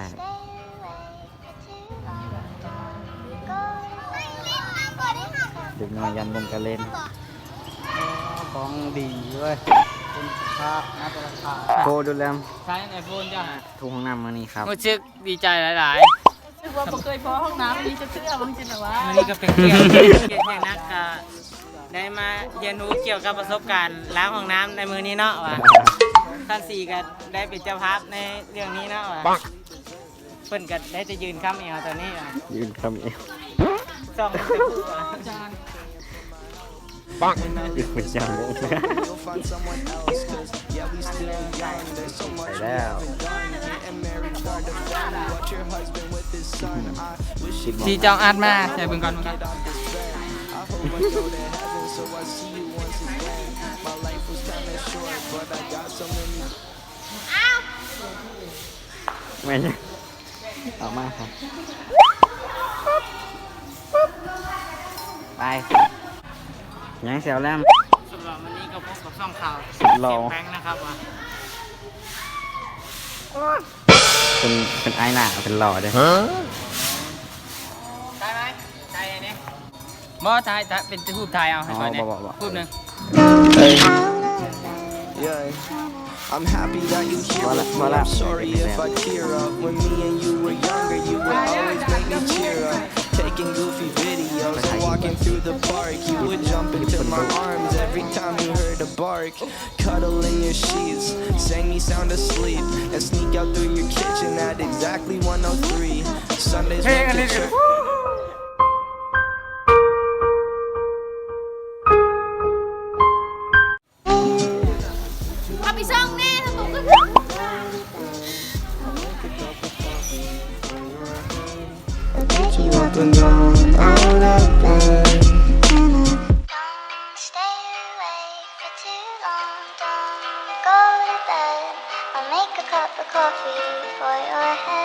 ได้เด็กน้อยยันบนกระเล่นของดีเว้ยเป็นภาพน่าจะราคาโคดูแลมใช้ไอโฟนจ้ะทุ่งห้องน้ำมานี่ครับรู้สึกดีใจหลายๆรู้สึกว่าเคยพอห้องน้ำนี้จะเชื่อมั้งจินวะๆวันนี้ก็เป็นเกียรตินักได้มาเรียนรู้เกี่ยวกับประสบการณ์ล้างห้องน้ำในมือนี้เนาะว่ะท่านสี่ก็ได้เป็นเจ้าภาพในเรื่องนี้เนาะว่ะเพิ่นก็ได้จะยืนค้ำเอวตอนนี้ว่ะยืนคำเอวส่องเป็นคู่ว่ะปังยืนเป็นจังเลยไปแล้วสีจองอัดมาใส่เบิ่งก่อนไม่ใช่เอามาครับไปยังเสียวแลมสำหรับวันนี้ก็พบกับช่องข่าวรอแบงค์นะครับว่ะเป็นไอ้หน้าเป็นหล่อด้วยได้ไหมได้เนี่ยบ่ถ่ายเป็นรูปถ่ายเอาให้ก่อนเนี่ยรูปหนึ่งI'm happy that you here with me. I'm sorry if I tear up. When me and you were younger, you would always make me cheer up. Taking goofy videos and walking through the park. You would jump into my arms every time you heard a bark. Cuddle in your sheets, sang me sound asleep, and sneak out through your kitchen at exactly 1:03. Sundays went to church. Up and down, out of bed. Don't stay awake for too long. Don't go to bed. I'll make a cup of coffee for your head.